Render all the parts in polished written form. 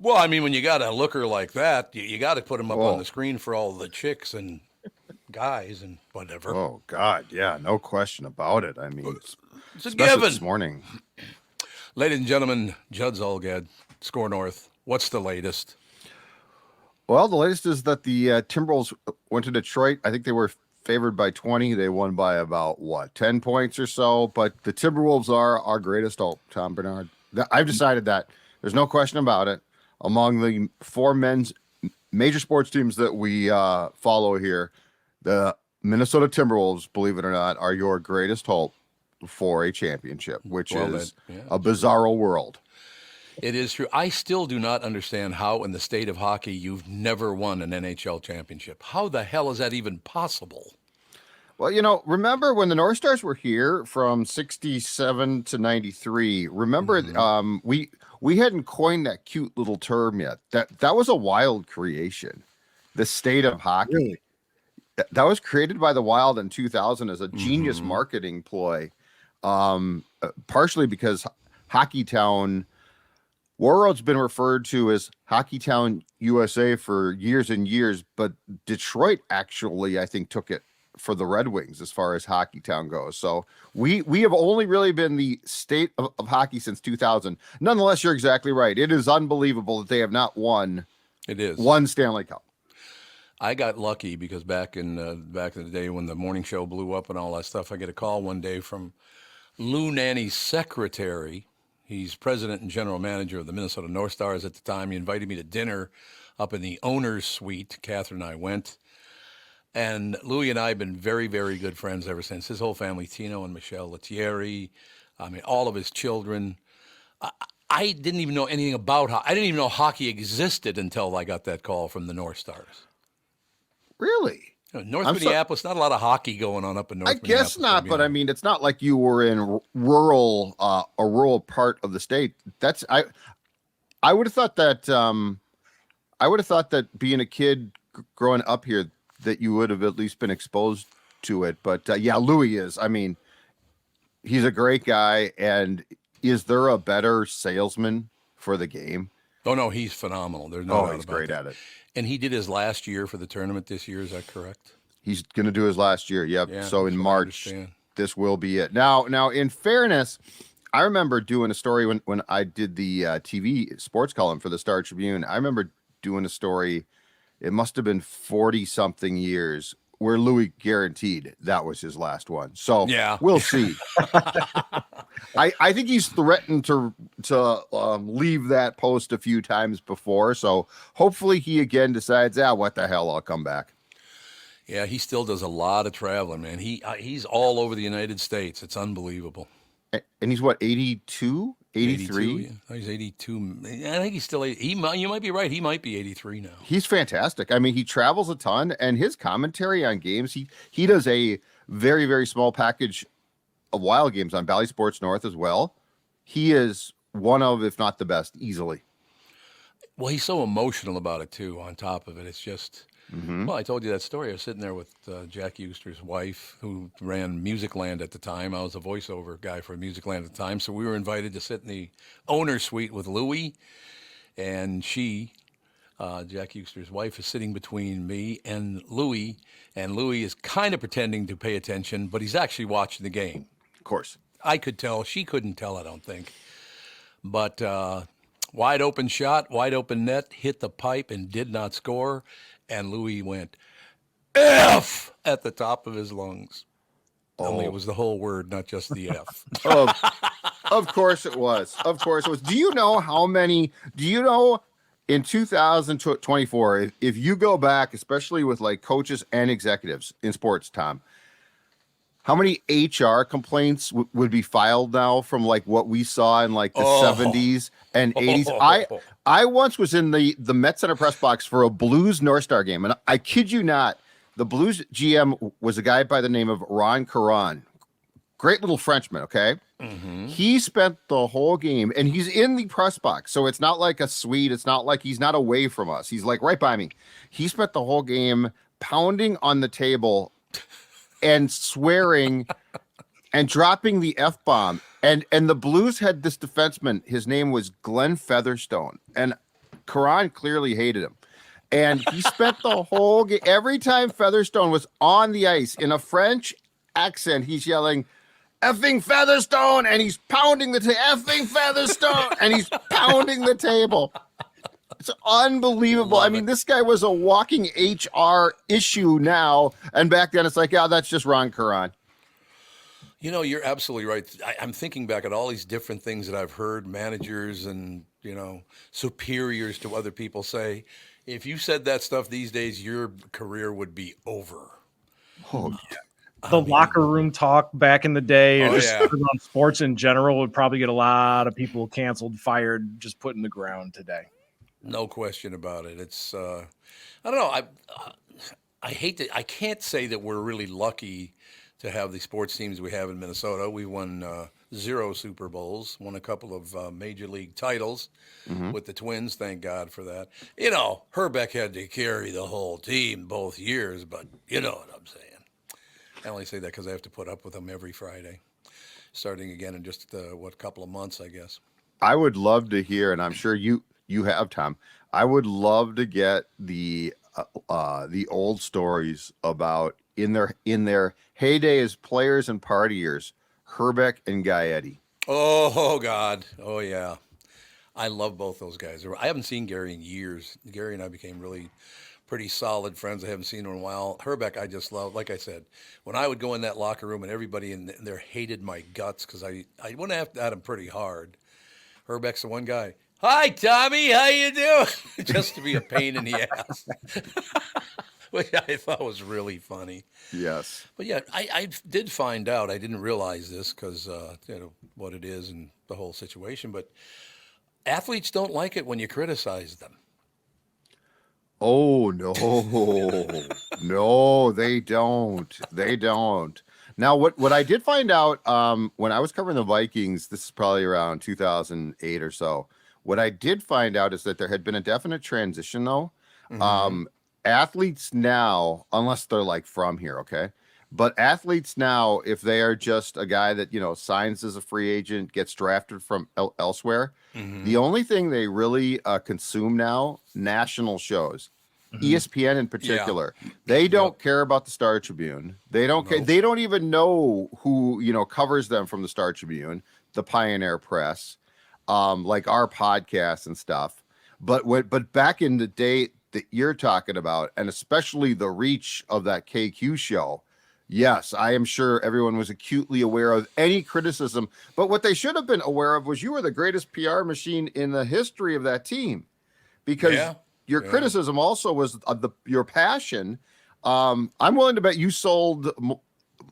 Well, I mean, when you got a looker like that, you got to put him up on the Oh, screen for all the chicks and guys and whatever. oh God, yeah, no question about it. I mean, It's a especially this given. morning. Ladies and gentlemen, Judd Zolgad, Score North. What's the latest? Well, the latest is that the Timberwolves went to Detroit. I think they were favored by 20. They won by about, what, 10 points or so. But the Timberwolves are our greatest hope, Tom Bernard. I've decided that. There's no question about it. Among the four men's major sports teams that we follow here, the Minnesota Timberwolves, believe it or not, are your greatest hope for a championship, which Well, that is yeah, a true. bizarro world. It is true. I still do not understand how, in the state of hockey, you've never won an NHL championship. How the hell is that even possible? Well, remember when the North Stars were here from 67 to 93, remember Hmm. we hadn't coined that cute little term yet. That was a Wild creation. The state of hockey. Really? That was created by the Wild in 2000 as a genius Hmm. marketing ploy. Partially because Hockey Town Warroad's been referred to as Hockey Town USA for years and years, but Detroit actually, I think, took it for the Red Wings as far as Hockey Town goes. So we have only really been the state of hockey since 2000. Nonetheless, you're exactly right. It is unbelievable that they have not won It is. one Stanley Cup. I got lucky because back in the day when the morning show blew up and all that stuff, I get a call one day from Lou Nanny's secretary. He's president and general manager of the Minnesota North Stars at the time. He invited me to dinner up in the owner's suite. Catherine and I went. And Louis and I have been very, very good friends ever since. His whole family, Tino and Michelle Lettieri, I mean, all of his children. I didn't even know anything about hockey. I didn't even know hockey existed until I got that call from the North Stars. Really? North I'm so Minneapolis, not a lot of hockey going on up in I North guess Minneapolis. I'll not, be but I honest. mean, it's not like you were in rural, a rural part of the state. I would have thought that, I would have thought that being a kid growing up here, that you would have at least been exposed to it. But yeah, Louis is. I mean, he's a great guy. And is there a better salesman for the game? Oh no, he's phenomenal. There's no Oh, doubt he's about great that. at it. And he did his last year for the tournament this year. Is that correct? He's going to do his last year. Yep. Yeah, So in that's what I March, understand. this will be it. Now, in fairness, I remember doing a story when I did the TV sports column for the Star Tribune. I remember doing a story. It must have been 40 something years where Louis guaranteed that was his last one. So Yeah. we'll see. I think he's threatened to leave that post a few times before. So hopefully he again decides, what the hell, I'll come back. Yeah, he still does a lot of traveling, man. He's all over the United States. It's unbelievable. And he's what, 82, 82, 83? yeah. Oh, he's 82. I think he's still 80. You might be right. He might be 83 now. He's fantastic. I mean, he travels a ton, and his commentary on games, he does a very, very small package of Wild games on Bally Sports North as well. He is one of, if not the best, easily. Well, he's so emotional about it too. On top of it, it's just. Hmm. Well, I told you that story. I was sitting there with Jack Euster's wife, who ran Musicland at the time. I was a voiceover guy for Musicland at the time, so we were invited to sit in the owner suite with Louie, and Jack Euster's wife, is sitting between me and Louie is kind of pretending to pay attention, but he's actually watching the game. Of course. I could tell. She couldn't tell, I don't think. But wide open shot, wide open net, hit the pipe and did not score. And Louis went, F at the top of his lungs. Only it Oh, was the whole word, not just the F. of, of course it was. Of course it was. Do you know in 2024, if you go back, especially with like coaches and executives in sports, Tom, how many HR complaints would be filed now from like what we saw in like the Oh. 70s and 80s? I once was in the Met Center press box for a Blues North Star game, and I kid you not, the Blues GM was a guy by the name of Ron Caron. Great little Frenchman, okay? Mm-hmm. He spent the whole game, and he's in the press box, so it's not like a suite. It's not like he's not away from us. He's like right by me. He spent the whole game pounding on the table and swearing and dropping the F-bomb. And the Blues had this defenseman. His name was Glenn Featherstone. And Karan clearly hated him. And he spent the whole game, every time Featherstone was on the ice in a French accent, he's yelling, effing Featherstone, and he's pounding the effing Featherstone, and he's pounding the table. It's unbelievable. I mean, this guy was a walking HR issue now, and back then it's like, yeah, that's just Ron Karan. You know, you're absolutely right. I'm thinking back at all these different things that I've heard managers and, you know, superiors to other people say. If you said that stuff these days, your career would be over. Oh, The locker room talk back in the day, or just yeah. on sports in general, would probably get a lot of people canceled, fired, just put in the ground today. No question about it. It's I don't know. I hate to. I can't say that we're really lucky to have the sports teams we have in Minnesota. We won 0 Super Bowls, won a couple of major league titles with the Twins. Thank God for that. You know, Herbeck had to carry the whole team both years, but you know what I'm saying. I only say that because I have to put up with them every Friday, starting again in just couple of months, I guess. I would love to hear, and I'm sure you have, Tom. I would love to get the old stories about in their heyday as players and partiers, Herbeck and Gaetti. Oh God. Oh yeah. I love both those guys. I haven't seen Gary in years. Gary and I became really pretty solid friends. I haven't seen him in a while. Herbeck, I just love. Like I said, when I would go in that locker room and everybody in there hated my guts because I went at him pretty hard. Herbeck's the one guy. Hi, Tommy. How you doing? Just to be a pain in the ass. Which I thought was really funny. Yes. But yeah, I did find out. I didn't realize this because you know what it is and the whole situation. But athletes don't like it when you criticize them. Oh no, no, they don't. They don't. Now, what I did find out when I was covering the Vikings, this is probably around 2008 or so. What I did find out is that there had been a definite transition, though. Athletes now, unless they're like from here, okay, but athletes now, if they are just a guy that, you know, signs as a free agent, gets drafted from elsewhere, the only thing they really consume now, national shows, ESPN in particular, they don't care about the Star Tribune. They don't care. They don't even know who, you know, covers them from the Star Tribune, the Pioneer Press, like our podcasts and stuff. But back in the day that you're talking about, and especially the reach of that KQ show, yes, I am sure everyone was acutely aware of any criticism. But what they should have been aware of was you were the greatest PR machine in the history of that team, because your criticism also was your passion. I'm willing to bet you sold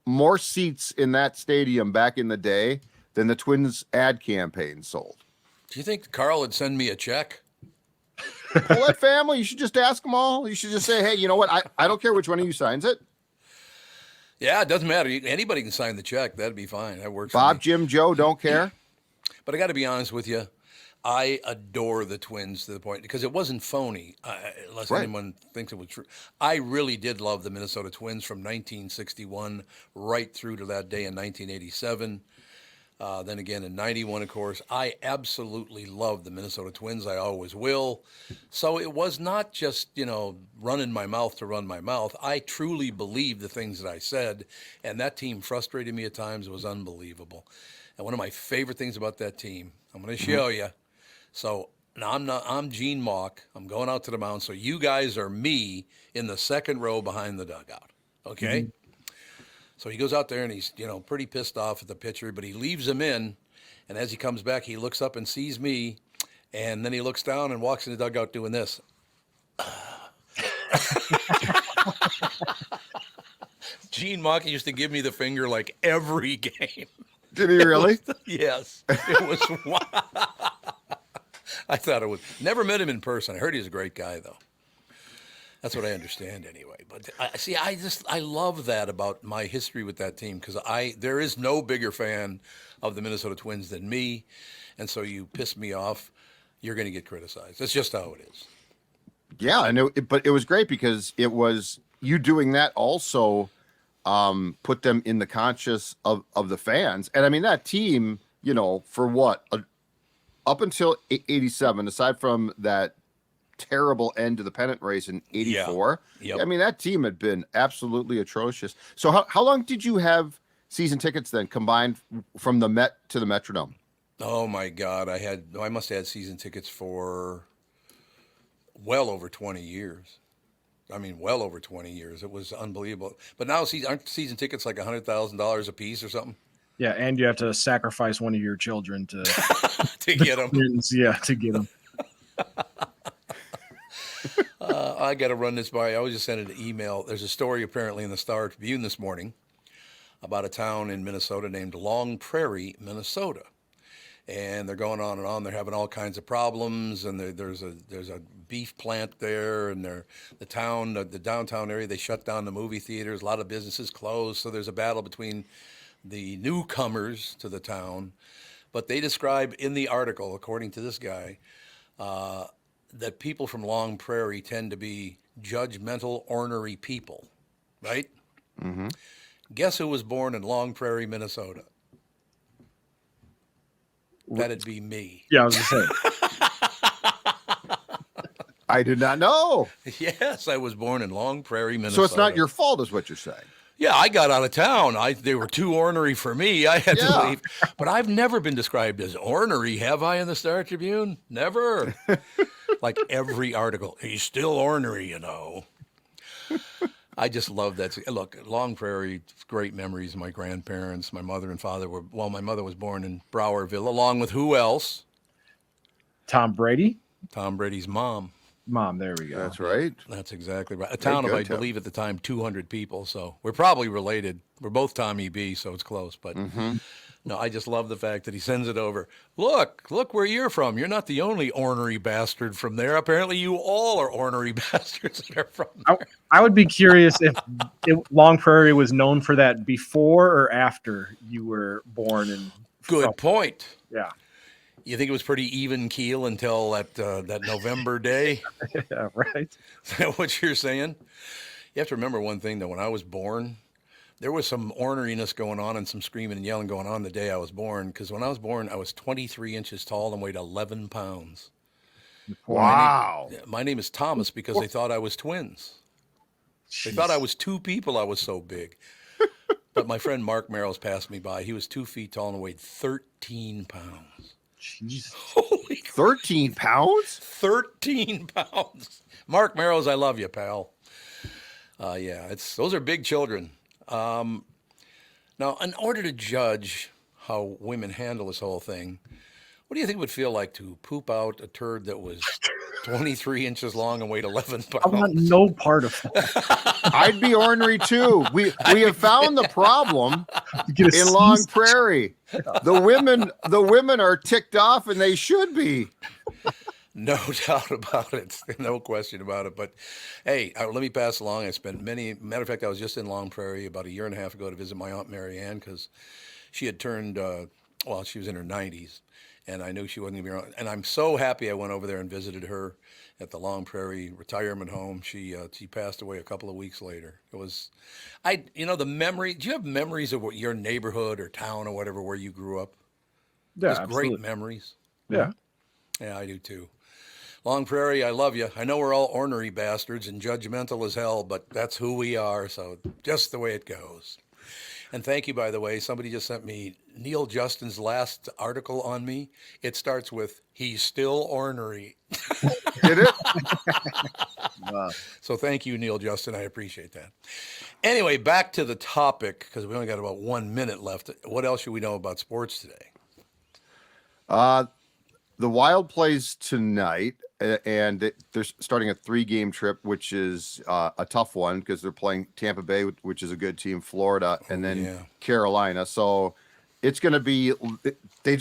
more seats in that stadium back in the day than the Twins ad campaign sold. Do you think Carl would send me a check? Well, that family, you should just ask them all. You should just say, hey, you know what? I don't care which one of you signs it. Yeah, it doesn't matter. Anybody can sign the check. That'd be fine. That works. Bob, for me. Jim, Joe, don't care. But I got to be honest with you. I adore the Twins to the point, because it wasn't phony, unless anyone thinks it was true. I really did love the Minnesota Twins from 1961 right through to that day in 1987. Then again in 91, of course. I absolutely love the Minnesota Twins. I always will. So it was not just, you know, running my mouth to run my mouth. I truly believed the things that I said, and that team frustrated me at times. It was unbelievable. And one of my favorite things about that team, I'm going to show you. So now I'm Gene Mauch. I'm going out to the mound. So you guys are me in the second row behind the dugout. Okay? So he goes out there and he's, you know, pretty pissed off at the pitcher, but he leaves him in. And as he comes back, he looks up and sees me. And then he looks down and walks in the dugout doing this. Gene Mauch used to give me the finger like every game. Did he really? Yes. It was I thought it was. Never met him in person. I heard he's a great guy, though. That's what I understand anyway. But I love that about my history with that team, because there is no bigger fan of the Minnesota Twins than me. And so you piss me off, you're going to get criticized. That's just how it is. Yeah, I know. But it was great because it was you doing that also put them in the conscious of the fans. And I mean, that team, you know, for what? Up until 87, aside from that terrible end to the pennant race in '84. Yeah. Yep. I mean, that team had been absolutely atrocious. So how long did you have season tickets then combined from the Met to the Metrodome? Oh my God, I must have had season tickets for well over 20 years. I mean, well over 20 years. It was unbelievable. But now, aren't season tickets like $100,000 a piece or something? Yeah, and you have to sacrifice one of your children to To get them. Yeah, to get them. I got to run this by. I was just sending an email. There's a story apparently in the Star Tribune this morning about a town in Minnesota named Long Prairie, Minnesota. And they're going on and on. They're having all kinds of problems, and there's a beef plant there, and the downtown area, they shut down the movie theaters. A lot of businesses closed, so there's a battle between the newcomers to the town. But they describe in the article, according to this guy, that people from Long Prairie tend to be judgmental, ornery people, right? Mm-hmm. Guess who was born in Long Prairie, Minnesota? That'd be me. Yeah, I was gonna say. I did not know. Yes, I was born in Long Prairie, Minnesota. So it's not your fault, is what you're saying. Yeah, I got out of town. They were too ornery for me. I had to leave. But I've never been described as ornery, have I, in the Star Tribune? Never. Like every article, he's still ornery, you know. I just love that. Look, Long Prairie, great memories. My grandparents, my mother and father my mother was born in Browerville, along with who else? Tom Brady? Tom Brady's mom. Mom, there we go. That's right. That's exactly right. A town of, I believe at the time, 200 people. So we're probably related. We're both Tommy B, so it's close. But no, I just love the fact that he sends it over. Look where you're from. You're not the only ornery bastard from there. Apparently you all are ornery bastards that are from there. I would be curious if Long Prairie was known for that before or after you were born. Good point. Yeah. You think it was pretty even keel until that November day? Yeah, right. Is that what you're saying? You have to remember one thing, though. When I was born, there was some orneriness going on and some screaming and yelling going on the day I was born. Because when I was born, I was 23 inches tall and weighed 11 pounds. Wow. My name is Thomas because they thought I was twins. They thought I was two people. I was so big. But my friend Mark Merrill's passed me by. He was 2 feet tall and weighed 13 pounds. Jeez. Holy 13 pounds? 13 pounds. Mark Merrill's, I love you, pal. Yeah, those are big children. Now, in order to judge how women handle this whole thing, what do you think it would feel like to poop out a turd that was 23 inches long and weighed 11 pounds? I want no part of that. I'd be ornery too. We have found the problem in Long Prairie. The women are ticked off, and they should be. No doubt about it. No question about it. But hey, let me pass along. I spent matter of fact, I was just in Long Prairie about a year and a half ago to visit my Aunt Mary Ann because she had turned, she was in her 90s. And I knew she wasn't going to be around. And I'm so happy I went over there and visited her at the Long Prairie retirement home. She passed away a couple of weeks later. It was, the memory. Do you have memories of your neighborhood or town or whatever where you grew up? Yeah, Just great memories. Yeah. Yeah, I do too. Long Prairie, I love you. I know we're all ornery bastards and judgmental as hell, but that's who we are. So just the way it goes. And thank you, by the way. Somebody just sent me Neil Justin's last article on me. It starts with, he's still ornery. Did it? Wow. So thank you, Neil Justin. I appreciate that. Anyway, back to the topic, because we only got about 1 minute left. What else should we know about sports today? The Wild plays tonight, and they're starting a 3-game trip, which is a tough one because they're playing Tampa Bay, which is a good team, Florida, and then Carolina. So it's going to be – they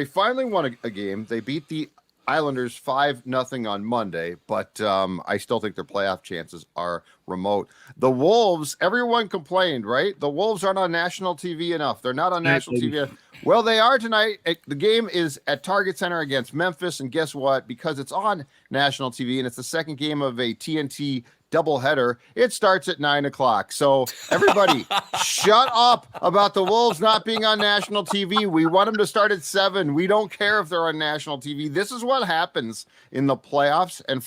finally won a game. They beat the Islanders 5-0 on Monday, but I still think their playoff chances are remote. The Wolves, everyone complained, right? The Wolves aren't on national TV enough. They're not on national TV. Well, they are tonight. The game is at Target Center against Memphis, and guess what? Because it's on national TV and it's the second game of a TNT doubleheader. It starts at 9 o'clock. So everybody, shut up about the Wolves not being on national TV. We want them to start at 7. We don't care if they're on national TV. This is what happens in the playoffs, and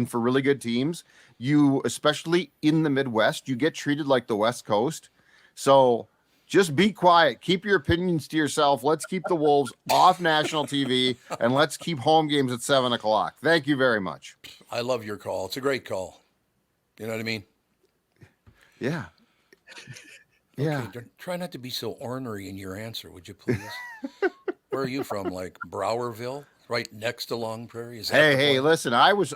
for really good teams. You, especially in the Midwest, you get treated like the West Coast. So just be quiet. Keep your opinions to yourself. Let's keep the Wolves off national TV, and let's keep home games at 7 o'clock. Thank you very much. I love your call. It's a great call. You know what I mean? Yeah. Yeah. Okay, try not to be so ornery in your answer, would you please? Where are you from? Like Browerville, right next to Long Prairie? Is that Hey, listen. I was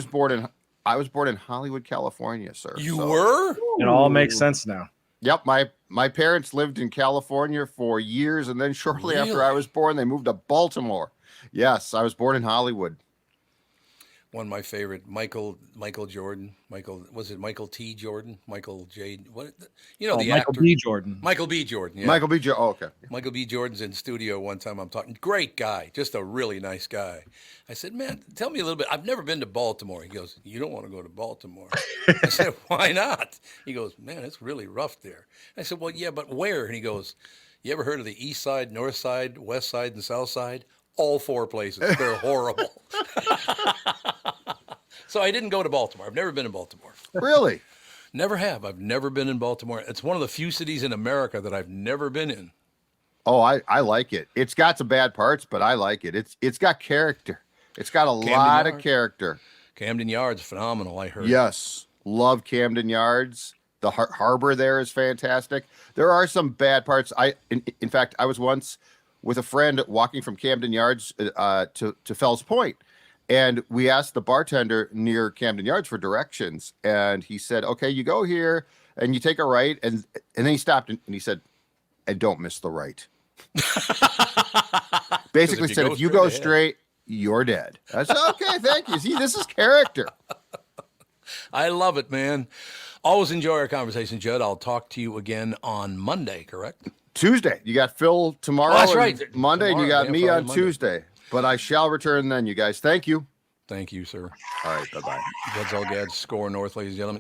born in Hollywood, California, sir. You were? It all makes sense now. Yep, my parents lived in California for years, and then shortly after I was born, they moved to Baltimore. Yes, I was born in Hollywood. One of my favorite, Michael Jordan. Was it Michael T. Jordan? Michael J. What? The Michael actor. B. Jordan. Michael B. Jordan. Yeah. Michael B. Oh, okay. Michael B. Jordan's in studio one time. I'm talking. Great guy, just a really nice guy. I said, man, tell me a little bit. I've never been to Baltimore. He goes, you don't want to go to Baltimore. I said, why not? He goes, man, it's really rough there. I said, well, yeah, but where? And he goes, you ever heard of the East Side, North Side, West Side, and South Side? All 4 places. They're horrible. So I didn't go to Baltimore. I've never been in Baltimore. Really? Never have. I've never been in Baltimore. It's one of the few cities in America that I've never been in. Oh, I like it. It's got some bad parts, but I like it. It's got character. It's got a lot of character. Camden Yards, phenomenal, I heard. Yes. Love Camden Yards. The harbor there is fantastic. There are some bad parts. In fact, I was once with a friend walking from Camden Yards to Fells Point. And we asked the bartender near Camden Yards for directions. And he said, okay, you go here and you take a right. And then he stopped and he said, and don't miss the right. Basically said, if you go straight, you're dead. I said, okay, thank you. See, this is character. I love it, man. Always enjoy our conversation, Judd. I'll talk to you again on Monday, correct? Tuesday. You got Phil tomorrow. Oh, that's right. Monday, Tomorrow, and you got me on Monday. Tuesday. But I shall return then, you guys. Thank you. Thank you, sir. All right, bye-bye. Judd Zolgad's Score North, ladies and gentlemen.